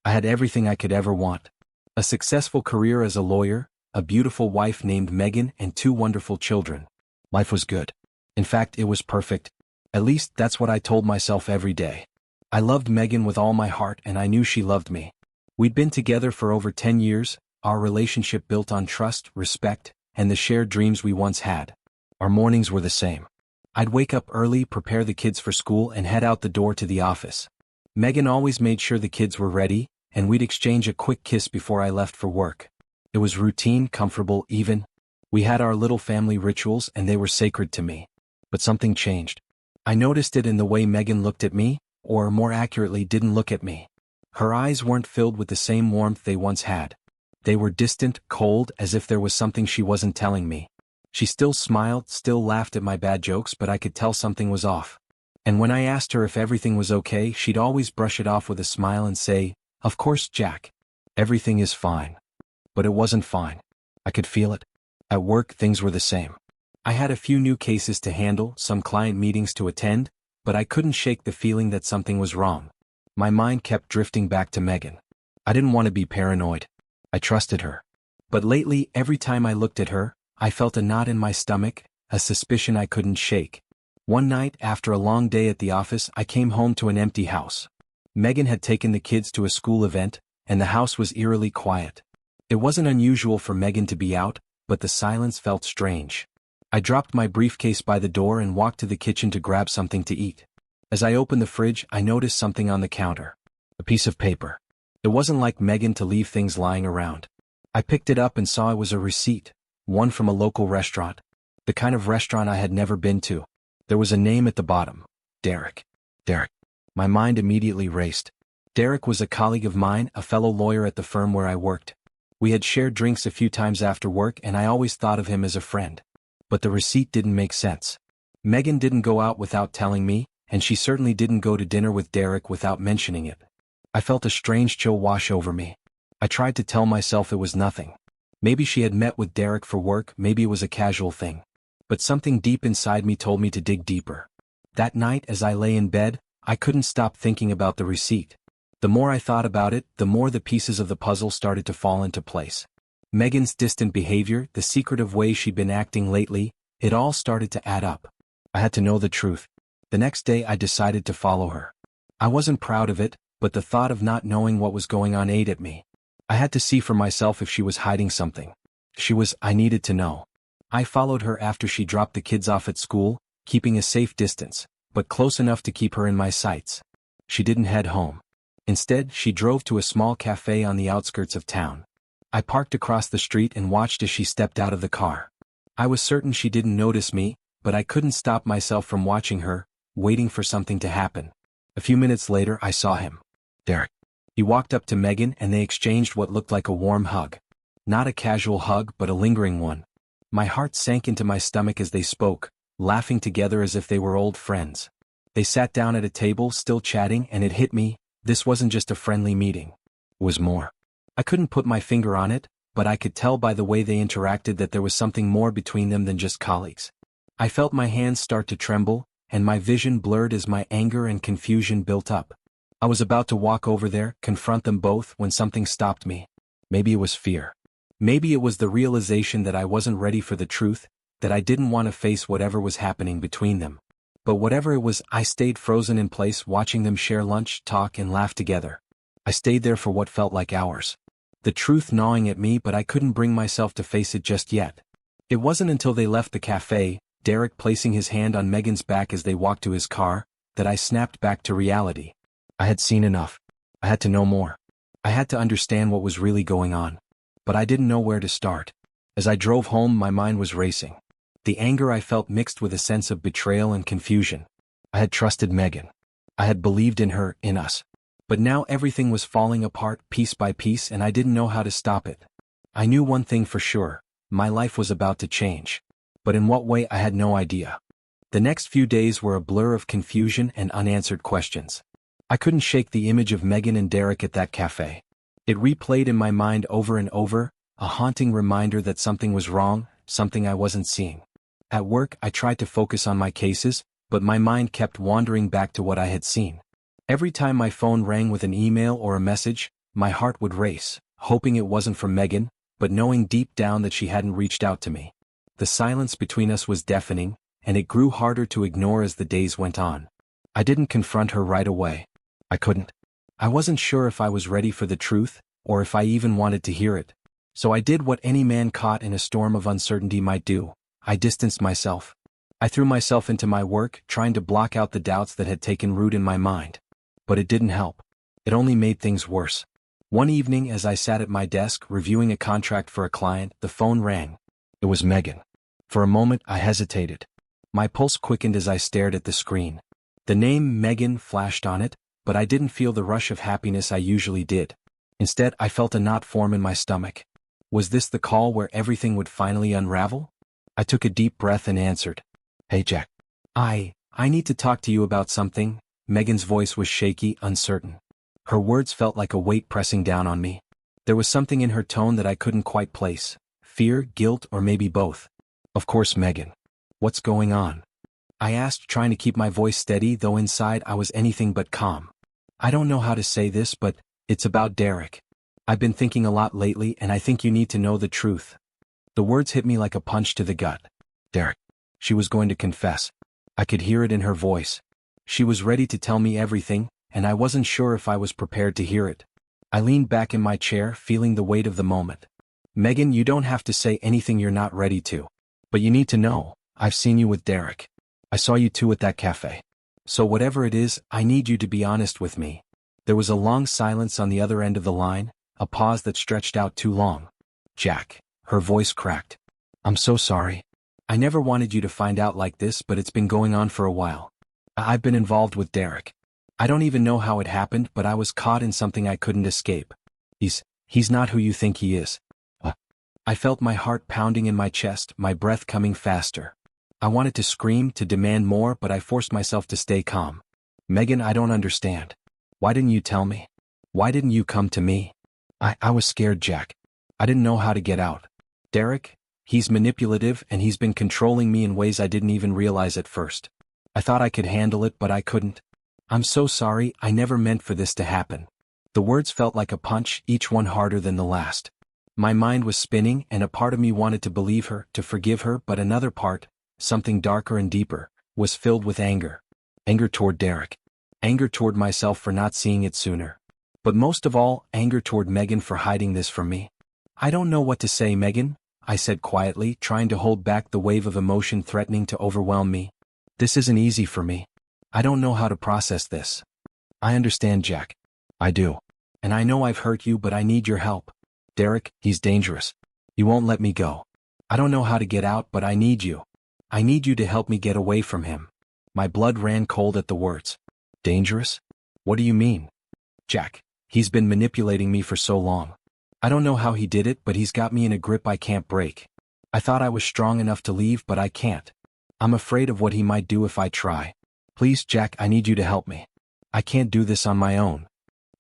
I had everything I could ever want. A successful career as a lawyer, a beautiful wife named Megan, and 2 wonderful children. Life was good. In fact, it was perfect. At least that's what I told myself every day. I loved Megan with all my heart and I knew she loved me. We'd been together for over 10 years, our relationship built on trust, respect, and the shared dreams we once had. Our mornings were the same. I'd wake up early, prepare the kids for school, and head out the door to the office. Megan always made sure the kids were ready, and we'd exchange a quick kiss before I left for work. It was routine, comfortable, even. We had our little family rituals and they were sacred to me. But something changed. I noticed it in the way Megan looked at me, or more accurately didn't look at me. Her eyes weren't filled with the same warmth they once had. They were distant, cold, as if there was something she wasn't telling me. She still smiled, still laughed at my bad jokes, but I could tell something was off. And when I asked her if everything was okay, she'd always brush it off with a smile and say, "Of course, Jack. Everything is fine." But it wasn't fine. I could feel it. At work, things were the same. I had a few new cases to handle, some client meetings to attend, but I couldn't shake the feeling that something was wrong. My mind kept drifting back to Megan. I didn't want to be paranoid. I trusted her. But lately, every time I looked at her, I felt a knot in my stomach, a suspicion I couldn't shake. One night, after a long day at the office, I came home to an empty house. Megan had taken the kids to a school event, and the house was eerily quiet. It wasn't unusual for Megan to be out, but the silence felt strange. I dropped my briefcase by the door and walked to the kitchen to grab something to eat. As I opened the fridge, I noticed something on the counter. A piece of paper. It wasn't like Megan to leave things lying around. I picked it up and saw it was a receipt, one from a local restaurant. The kind of restaurant I had never been to. There was a name at the bottom. Derek. Derek. My mind immediately raced. Derek was a colleague of mine, a fellow lawyer at the firm where I worked. We had shared drinks a few times after work and I always thought of him as a friend. But the receipt didn't make sense. Megan didn't go out without telling me, and she certainly didn't go to dinner with Derek without mentioning it. I felt a strange chill wash over me. I tried to tell myself it was nothing. Maybe she had met with Derek for work, maybe it was a casual thing. But something deep inside me told me to dig deeper. That night as I lay in bed, I couldn't stop thinking about the receipt. The more I thought about it, the more the pieces of the puzzle started to fall into place. Megan's distant behavior, the secretive way she'd been acting lately, it all started to add up. I had to know the truth. The next day I decided to follow her. I wasn't proud of it, but the thought of not knowing what was going on ate at me. I had to see for myself if she was hiding something. I needed to know. I followed her after she dropped the kids off at school, keeping a safe distance, but close enough to keep her in my sights. She didn't head home. Instead, she drove to a small cafe on the outskirts of town. I parked across the street and watched as she stepped out of the car. I was certain she didn't notice me, but I couldn't stop myself from watching her, waiting for something to happen. A few minutes later, I saw him. Derek. He walked up to Megan and they exchanged what looked like a warm hug. Not a casual hug, but a lingering one. My heart sank into my stomach as they spoke, laughing together as if they were old friends. They sat down at a table, still chatting, and it hit me, this wasn't just a friendly meeting. It was more. I couldn't put my finger on it, but I could tell by the way they interacted that there was something more between them than just colleagues. I felt my hands start to tremble, and my vision blurred as my anger and confusion built up. I was about to walk over there, confront them both, when something stopped me. Maybe it was fear. Maybe it was the realization that I wasn't ready for the truth, that I didn't want to face whatever was happening between them. But whatever it was, I stayed frozen in place watching them share lunch, talk, and laugh together. I stayed there for what felt like hours. The truth gnawing at me, but I couldn't bring myself to face it just yet. It wasn't until they left the cafe, Derek placing his hand on Megan's back as they walked to his car, that I snapped back to reality. I had seen enough. I had to know more. I had to understand what was really going on. But I didn't know where to start. As I drove home, my mind was racing. The anger I felt mixed with a sense of betrayal and confusion. I had trusted Megan. I had believed in her, in us. But now everything was falling apart piece by piece and I didn't know how to stop it. I knew one thing for sure. My life was about to change. But in what way I had no idea. The next few days were a blur of confusion and unanswered questions. I couldn't shake the image of Megan and Derek at that cafe. It replayed in my mind over and over, a haunting reminder that something was wrong, something I wasn't seeing. At work, I tried to focus on my cases, but my mind kept wandering back to what I had seen. Every time my phone rang with an email or a message, My heart would race, hoping it wasn't from Megan, but knowing deep down that she hadn't reached out to me. The silence between us was deafening, and it grew harder to ignore as the days went on. I didn't confront her right away. I couldn't. I wasn't sure if I was ready for the truth, or if I even wanted to hear it. So I did what any man caught in a storm of uncertainty might do. I distanced myself. I threw myself into my work, trying to block out the doubts that had taken root in my mind. But it didn't help. It only made things worse. One evening, as I sat at my desk reviewing a contract for a client, the phone rang. It was Megan. For a moment, I hesitated. My pulse quickened as I stared at the screen. The name Megan flashed on it, but I didn't feel the rush of happiness I usually did. Instead, I felt a knot form in my stomach. Was this the call where everything would finally unravel? I took a deep breath and answered. Hey Jack. I need to talk to you about something. Megan's voice was shaky, uncertain. Her words felt like a weight pressing down on me. There was something in her tone that I couldn't quite place. Fear, guilt, or maybe both. Of course, Megan. What's going on? I asked, trying to keep my voice steady, though inside I was anything but calm. I don't know how to say this, but it's about Derek. I've been thinking a lot lately, and I think you need to know the truth. The words hit me like a punch to the gut. Derek. She was going to confess. I could hear it in her voice. She was ready to tell me everything, and I wasn't sure if I was prepared to hear it. I leaned back in my chair, feeling the weight of the moment. Megan, you don't have to say anything you're not ready to. But you need to know, I've seen you with Derek. I saw you two at that cafe. So whatever it is, I need you to be honest with me. There was a long silence on the other end of the line, a pause that stretched out too long. Jack. Her voice cracked. I'm so sorry. I never wanted you to find out like this, but it's been going on for a while. I've been involved with Derek. I don't even know how it happened, but I was caught in something I couldn't escape. He's not who you think he is. I felt my heart pounding in my chest, my breath coming faster. I wanted to scream, to demand more, but I forced myself to stay calm. Megan, I don't understand. Why didn't you tell me? Why didn't you come to me? I was scared, Jack. I didn't know how to get out. Derek, he's manipulative, and he's been controlling me in ways I didn't even realize at first. I thought I could handle it, but I couldn't. I'm so sorry, I never meant for this to happen. The words felt like a punch, each one harder than the last. My mind was spinning, and a part of me wanted to believe her, to forgive her, but another part, something darker and deeper, was filled with anger. Anger toward Derek. Anger toward myself for not seeing it sooner. But most of all, anger toward Megan for hiding this from me. I don't know what to say, Megan, I said quietly, trying to hold back the wave of emotion threatening to overwhelm me. This isn't easy for me. I don't know how to process this. I understand, Jack. I do. And I know I've hurt you, but I need your help. Derek, he's dangerous. He won't let me go. I don't know how to get out, but I need you. I need you to help me get away from him. My blood ran cold at the words. Dangerous? What do you mean? Jack, he's been manipulating me for so long. I don't know how he did it, but he's got me in a grip I can't break. I thought I was strong enough to leave, but I can't. I'm afraid of what he might do if I try. Please, Jack, I need you to help me. I can't do this on my own.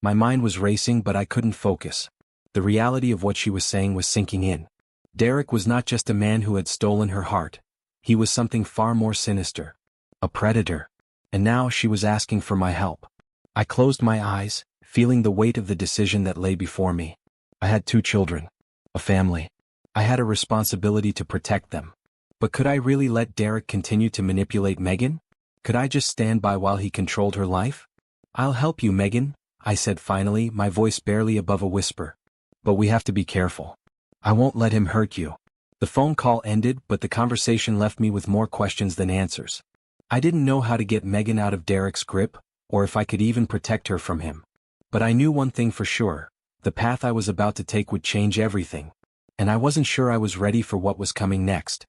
My mind was racing, but I couldn't focus. The reality of what she was saying was sinking in. Derek was not just a man who had stolen her heart. He was something far more sinister. A predator. And now she was asking for my help. I closed my eyes, feeling the weight of the decision that lay before me. I had 2 children. A family. I had a responsibility to protect them. But could I really let Derek continue to manipulate Megan? Could I just stand by while he controlled her life? I'll help you, Megan, I said finally, my voice barely above a whisper. But we have to be careful. I won't let him hurt you. The phone call ended, but the conversation left me with more questions than answers. I didn't know how to get Megan out of Derek's grip, or if I could even protect her from him. But I knew one thing for sure. The path I was about to take would change everything. And I wasn't sure I was ready for what was coming next.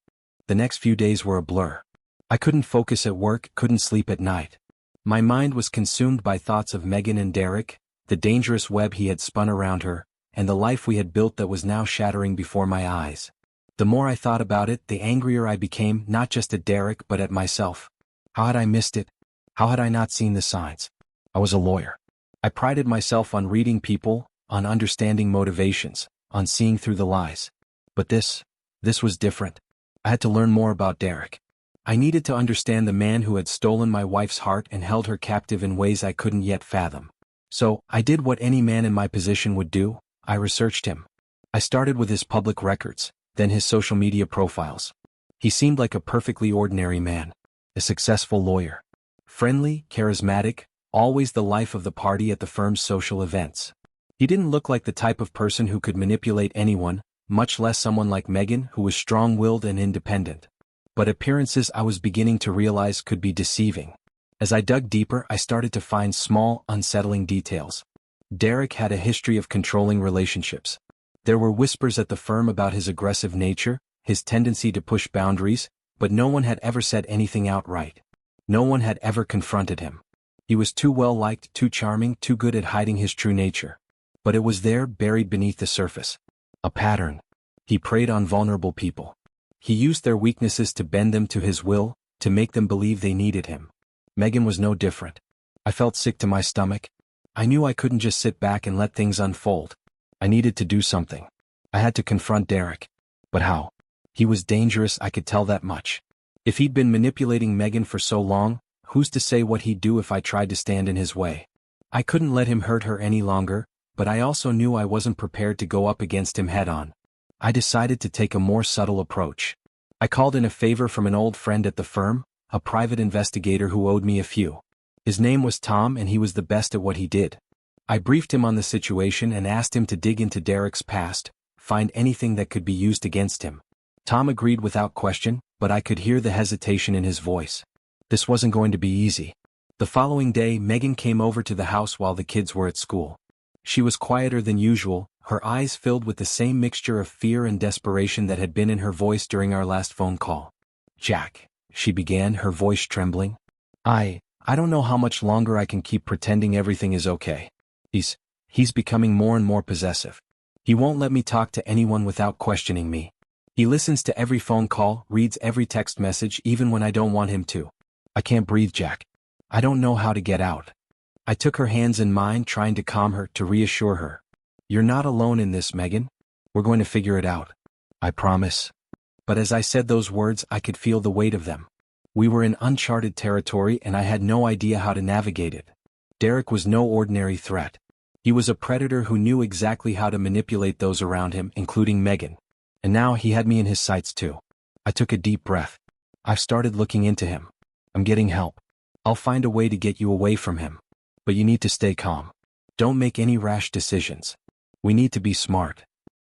The next few days were a blur. I couldn't focus at work, couldn't sleep at night. My mind was consumed by thoughts of Megan and Derek, the dangerous web he had spun around her, and the life we had built that was now shattering before my eyes. The more I thought about it, the angrier I became, not just at Derek but at myself. How had I missed it? How had I not seen the signs? I was a lawyer. I prided myself on reading people, on understanding motivations, on seeing through the lies. But this was different. I had to learn more about Derek. I needed to understand the man who had stolen my wife's heart and held her captive in ways I couldn't yet fathom. So, I did what any man in my position would do. I researched him. I started with his public records, then his social media profiles. He seemed like a perfectly ordinary man. A successful lawyer. Friendly, charismatic, always the life of the party at the firm's social events. He didn't look like the type of person who could manipulate anyone, much less someone like Megan, who was strong-willed and independent. But appearances, I was beginning to realize, could be deceiving. As I dug deeper, I started to find small, unsettling details. Derek had a history of controlling relationships. There were whispers at the firm about his aggressive nature, his tendency to push boundaries, but no one had ever said anything outright. No one had ever confronted him. He was too well-liked, too charming, too good at hiding his true nature. But it was there, buried beneath the surface. A pattern. He preyed on vulnerable people. He used their weaknesses to bend them to his will, to make them believe they needed him. Megan was no different. I felt sick to my stomach. I knew I couldn't just sit back and let things unfold. I needed to do something. I had to confront Derek. But how? He was dangerous, I could tell that much. If he'd been manipulating Megan for so long, who's to say what he'd do if I tried to stand in his way? I couldn't let him hurt her any longer, but I also knew I wasn't prepared to go up against him head-on. I decided to take a more subtle approach. I called in a favor from an old friend at the firm, a private investigator who owed me a few. His name was Tom, and he was the best at what he did. I briefed him on the situation and asked him to dig into Derek's past, find anything that could be used against him. Tom agreed without question, but I could hear the hesitation in his voice. This wasn't going to be easy. The following day, Megan came over to the house while the kids were at school. She was quieter than usual, her eyes filled with the same mixture of fear and desperation that had been in her voice during our last phone call. "Jack," she began, her voice trembling. I don't know how much longer I can keep pretending everything is okay. He's becoming more and more possessive. He won't let me talk to anyone without questioning me. He listens to every phone call, reads every text message even when I don't want him to. I can't breathe, Jack. I don't know how to get out. I took her hands in mine, trying to calm her, to reassure her. "You're not alone in this, Megan. We're going to figure it out. I promise." But as I said those words, I could feel the weight of them. We were in uncharted territory and I had no idea how to navigate it. Derek was no ordinary threat. He was a predator who knew exactly how to manipulate those around him, including Megan. And now he had me in his sights too. I took a deep breath. "I've started looking into him. I'm getting help. I'll find a way to get you away from him. But you need to stay calm. Don't make any rash decisions. We need to be smart."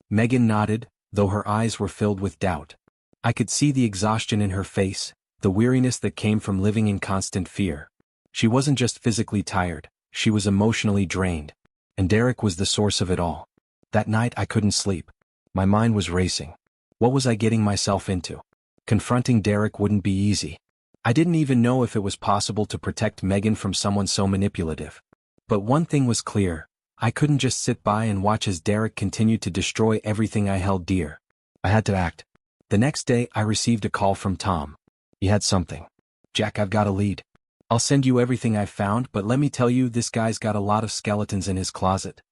Megan nodded, though her eyes were filled with doubt. I could see the exhaustion in her face, the weariness that came from living in constant fear. She wasn't just physically tired, she was emotionally drained. And Derek was the source of it all. That night I couldn't sleep. My mind was racing. What was I getting myself into? Confronting Derek wouldn't be easy. I didn't even know if it was possible to protect Megan from someone so manipulative. But one thing was clear. I couldn't just sit by and watch as Derek continued to destroy everything I held dear. I had to act. The next day I received a call from Tom. He had something. "Jack, I've got a lead. I'll send you everything I've found, but let me tell you, this guy's got a lot of skeletons in his closet.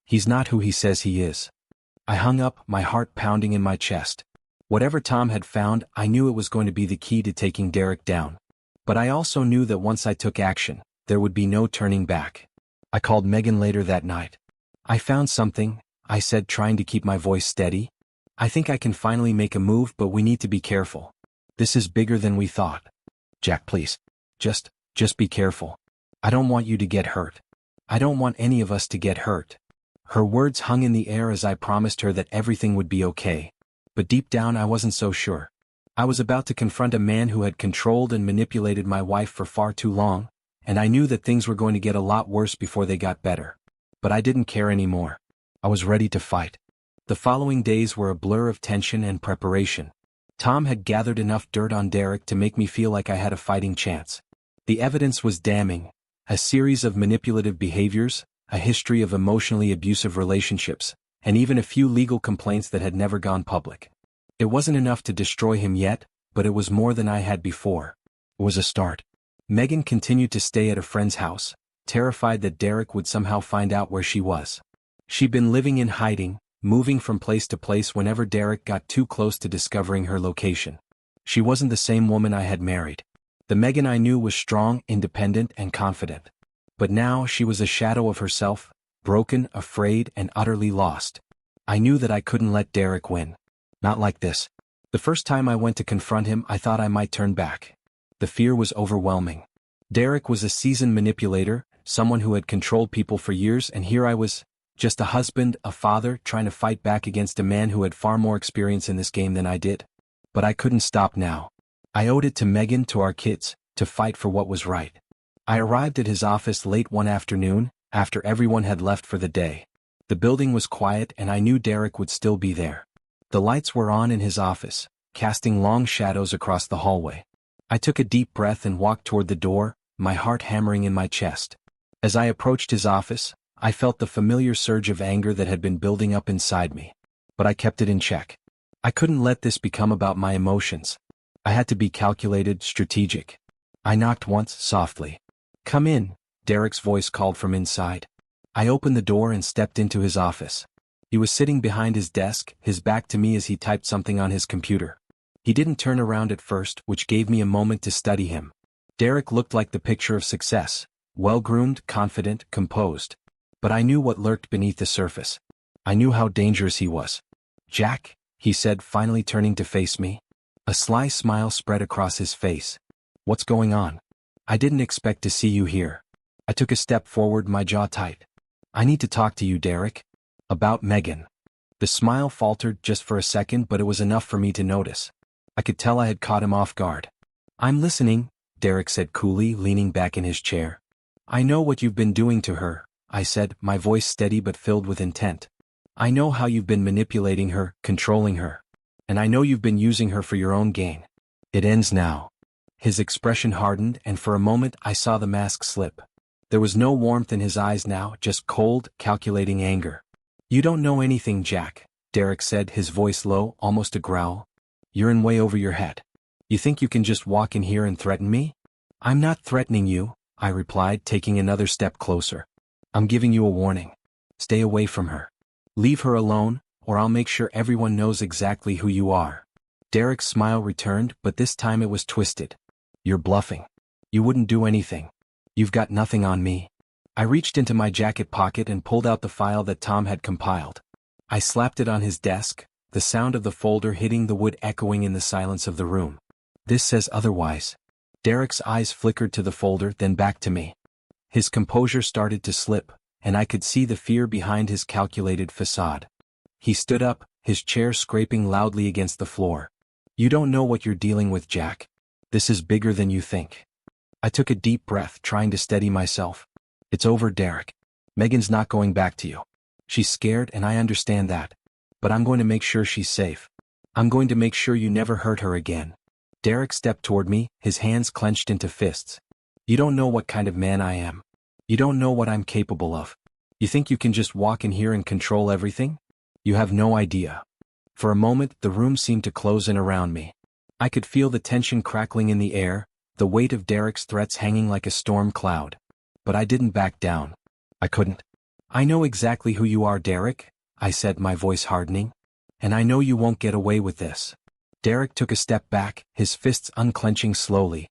He's not who he says he is." I hung up, my heart pounding in my chest. Whatever Tom had found, I knew it was going to be the key to taking Derek down. But I also knew that once I took action, there would be no turning back. I called Megan later that night. "I found something," I said, trying to keep my voice steady. "I think I can finally make a move, but we need to be careful. This is bigger than we thought. Jack, please. Just be careful. I don't want you to get hurt. I don't want any of us to get hurt." Her words hung in the air as I promised her that everything would be okay. But deep down I wasn't so sure. I was about to confront a man who had controlled and manipulated my wife for far too long, and I knew that things were going to get a lot worse before they got better. But I didn't care anymore. I was ready to fight. The following days were a blur of tension and preparation. Tom had gathered enough dirt on Derek to make me feel like I had a fighting chance. The evidence was damning. A series of manipulative behaviors, a history of emotionally abusive relationships, and even a few legal complaints that had never gone public. It wasn't enough to destroy him yet, but it was more than I had before. It was a start. Megan continued to stay at a friend's house, terrified that Derek would somehow find out where she was. She'd been living in hiding, moving from place to place whenever Derek got too close to discovering her location. She wasn't the same woman I had married. The Megan I knew was strong, independent, and confident. But now she was a shadow of herself, broken, afraid, and utterly lost. I knew that I couldn't let Derek win. Not like this. The first time I went to confront him, I thought I might turn back. The fear was overwhelming. Derek was a seasoned manipulator, someone who had controlled people for years, and here I was, just a husband, a father, trying to fight back against a man who had far more experience in this game than I did. But I couldn't stop now. I owed it to Megan, to our kids, to fight for what was right. I arrived at his office late one afternoon, after everyone had left for the day. The building was quiet and I knew Derek would still be there. The lights were on in his office, casting long shadows across the hallway. I took a deep breath and walked toward the door, my heart hammering in my chest. As I approached his office, I felt the familiar surge of anger that had been building up inside me. But I kept it in check. I couldn't let this become about my emotions. I had to be calculated, strategic. I knocked once, softly. "Come in," Derek's voice called from inside. I opened the door and stepped into his office. He was sitting behind his desk, his back to me as he typed something on his computer. He didn't turn around at first, which gave me a moment to study him. Derek looked like the picture of success, well-groomed, confident, composed. But I knew what lurked beneath the surface. I knew how dangerous he was. "Jack," he said, finally turning to face me. A sly smile spread across his face. "What's going on? I didn't expect to see you here." I took a step forward, my jaw tight. "I need to talk to you, Derek. About Megan." The smile faltered just for a second, but it was enough for me to notice. I could tell I had caught him off guard. "I'm listening," Derek said coolly, leaning back in his chair. "I know what you've been doing to her," I said, my voice steady but filled with intent. "I know how you've been manipulating her, controlling her. And I know you've been using her for your own gain. It ends now." His expression hardened, and for a moment I saw the mask slip. There was no warmth in his eyes now, just cold, calculating anger. "You don't know anything, Jack," Derek said, his voice low, almost a growl. "You're in way over your head. You think you can just walk in here and threaten me?" "I'm not threatening you," I replied, taking another step closer. "I'm giving you a warning. Stay away from her. Leave her alone, or I'll make sure everyone knows exactly who you are." Derek's smile returned, but this time it was twisted. "You're bluffing. You wouldn't do anything. You've got nothing on me." I reached into my jacket pocket and pulled out the file that Tom had compiled. I slapped it on his desk, the sound of the folder hitting the wood echoing in the silence of the room. "This says otherwise." Derek's eyes flickered to the folder, then back to me. His composure started to slip, and I could see the fear behind his calculated facade. He stood up, his chair scraping loudly against the floor. "You don't know what you're dealing with, Jack. This is bigger than you think." I took a deep breath, trying to steady myself. "It's over, Derek. Megan's not going back to you. She's scared and I understand that. But I'm going to make sure she's safe. I'm going to make sure you never hurt her again." Derek stepped toward me, his hands clenched into fists. "You don't know what kind of man I am. You don't know what I'm capable of. You think you can just walk in here and control everything? You have no idea." For a moment, the room seemed to close in around me. I could feel the tension crackling in the air, the weight of Derek's threats hanging like a storm cloud. But I didn't back down. I couldn't. "I know exactly who you are, Derek," I said, my voice hardening. "And I know you won't get away with this." Derek took a step back, his fists unclenching slowly.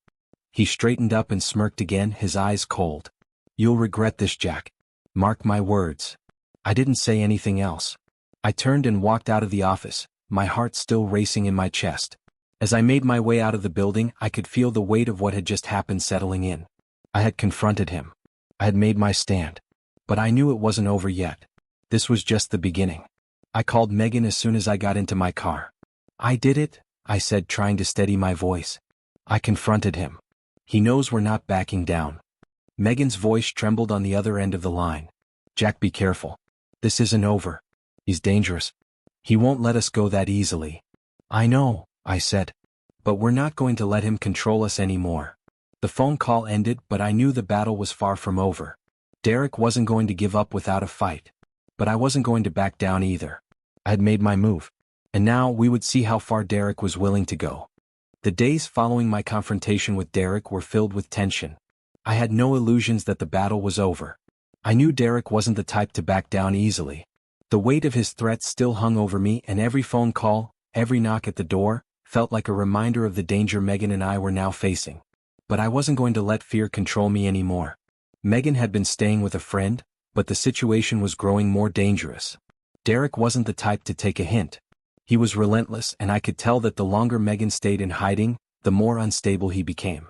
He straightened up and smirked again, his eyes cold. "You'll regret this, Jack. Mark my words." I didn't say anything else. I turned and walked out of the office, my heart still racing in my chest. As I made my way out of the building, I could feel the weight of what had just happened settling in. I had confronted him. I had made my stand. But I knew it wasn't over yet. This was just the beginning. I called Megan as soon as I got into my car. "I did it," I said, trying to steady my voice. I confronted him. "He knows we're not backing down." Megan's voice trembled on the other end of the line. "Jack, be careful. This isn't over. He's dangerous. He won't let us go that easily." "I know," I said. "But we're not going to let him control us anymore." The phone call ended, but I knew the battle was far from over. Derek wasn't going to give up without a fight. But I wasn't going to back down either. I had made my move. And now we would see how far Derek was willing to go. The days following my confrontation with Derek were filled with tension. I had no illusions that the battle was over. I knew Derek wasn't the type to back down easily. The weight of his threats still hung over me, and every phone call, every knock at the door, felt like a reminder of the danger Megan and I were now facing. But I wasn't going to let fear control me anymore. Megan had been staying with a friend, but the situation was growing more dangerous. Derek wasn't the type to take a hint. He was relentless, and I could tell that the longer Megan stayed in hiding, the more unstable he became.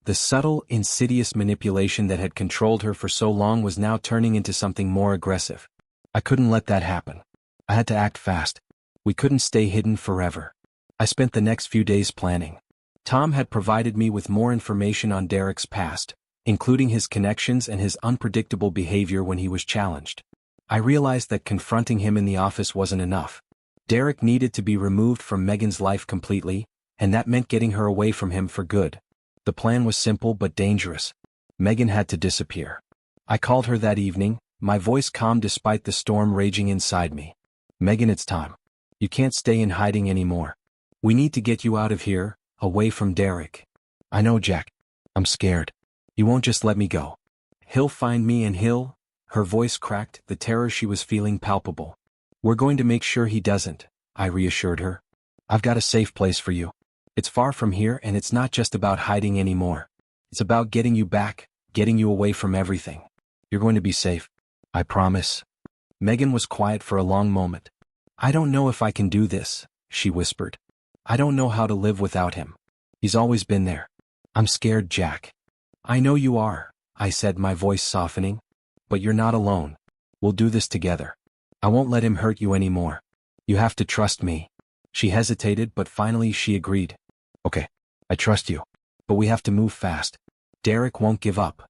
The subtle, insidious manipulation that had controlled her for so long was now turning into something more aggressive. I couldn't let that happen. I had to act fast. We couldn't stay hidden forever. I spent the next few days planning. Tom had provided me with more information on Derek's past, including his connections and his unpredictable behavior when he was challenged. I realized that confronting him in the office wasn't enough. Derek needed to be removed from Megan's life completely, and that meant getting her away from him for good. The plan was simple but dangerous. Megan had to disappear. I called her that evening, my voice calm despite the storm raging inside me. Megan, it's time. You can't stay in hiding anymore. We need to get you out of here, away from Derek. I know, Jack. I'm scared. He won't just let me go. He'll find me and he'll... Her voice cracked, the terror she was feeling palpable. We're going to make sure he doesn't, I reassured her. I've got a safe place for you. It's far from here, and it's not just about hiding anymore. It's about getting you back, getting you away from everything. You're going to be safe. I promise. Megan was quiet for a long moment. I don't know if I can do this, she whispered. I don't know how to live without him. He's always been there. I'm scared, Jack. I know you are, I said, my voice softening. But you're not alone. We'll do this together. I won't let him hurt you anymore. You have to trust me. She hesitated, but finally she agreed. Okay, I trust you. But we have to move fast. Derek won't give up.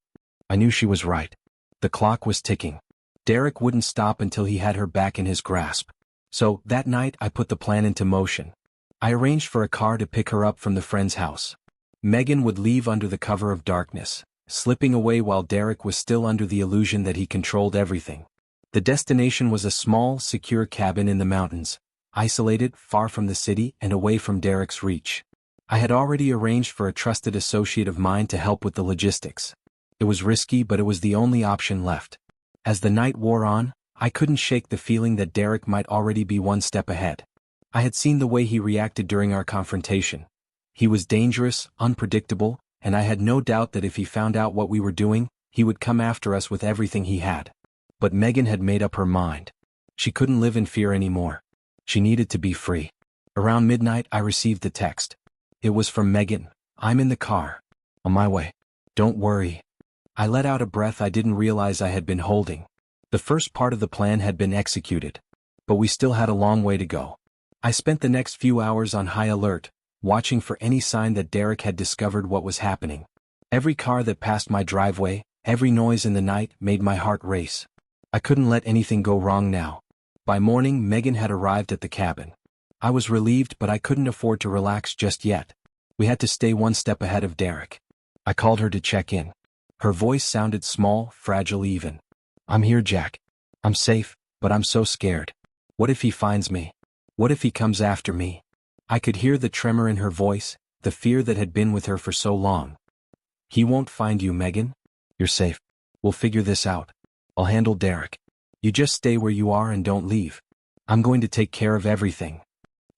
I knew she was right. The clock was ticking. Derek wouldn't stop until he had her back in his grasp. So, that night I put the plan into motion. I arranged for a car to pick her up from the friend's house. Megan would leave under the cover of darkness, slipping away while Derek was still under the illusion that he controlled everything. The destination was a small, secure cabin in the mountains, isolated, far from the city and away from Derek's reach. I had already arranged for a trusted associate of mine to help with the logistics. It was risky, but it was the only option left. As the night wore on, I couldn't shake the feeling that Derek might already be one step ahead. I had seen the way he reacted during our confrontation. He was dangerous, unpredictable, and I had no doubt that if he found out what we were doing, he would come after us with everything he had. But Megan had made up her mind. She couldn't live in fear anymore. She needed to be free. Around midnight I received the text. It was from Megan. I'm in the car. On my way. Don't worry. I let out a breath I didn't realize I had been holding. The first part of the plan had been executed. But we still had a long way to go. I spent the next few hours on high alert, watching for any sign that Derek had discovered what was happening. Every car that passed my driveway, every noise in the night made my heart race. I couldn't let anything go wrong now. By morning, Megan had arrived at the cabin. I was relieved, but I couldn't afford to relax just yet. We had to stay one step ahead of Derek. I called her to check in. Her voice sounded small, fragile even. I'm here, Jack. I'm safe, but I'm so scared. What if he finds me? What if he comes after me? I could hear the tremor in her voice, the fear that had been with her for so long. He won't find you, Megan. You're safe. We'll figure this out. I'll handle Derek. You just stay where you are and don't leave. I'm going to take care of everything.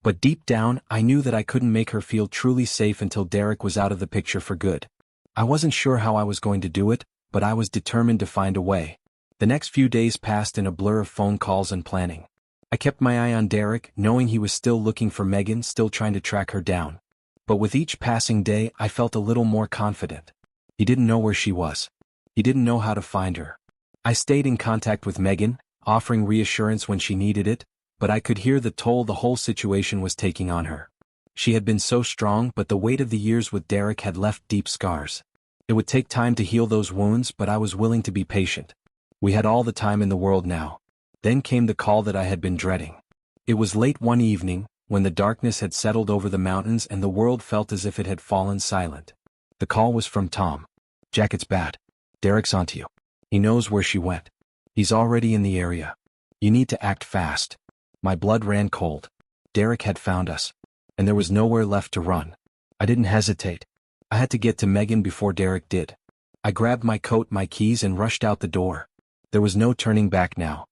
But deep down, I knew that I couldn't make her feel truly safe until Derek was out of the picture for good. I wasn't sure how I was going to do it, but I was determined to find a way. The next few days passed in a blur of phone calls and planning. I kept my eye on Derek, knowing he was still looking for Megan, still trying to track her down. But with each passing day, I felt a little more confident. He didn't know where she was. He didn't know how to find her. I stayed in contact with Megan, offering reassurance when she needed it, but I could hear the toll the whole situation was taking on her. She had been so strong, but the weight of the years with Derek had left deep scars. It would take time to heal those wounds, but I was willing to be patient. We had all the time in the world now. Then came the call that I had been dreading. It was late one evening, when the darkness had settled over the mountains and the world felt as if it had fallen silent. The call was from Tom. Jack, it's bad. Derek's onto you. He knows where she went. He's already in the area. You need to act fast. My blood ran cold. Derek had found us. And there was nowhere left to run. I didn't hesitate. I had to get to Megan before Derek did. I grabbed my coat, my keys, and rushed out the door. There was no turning back now.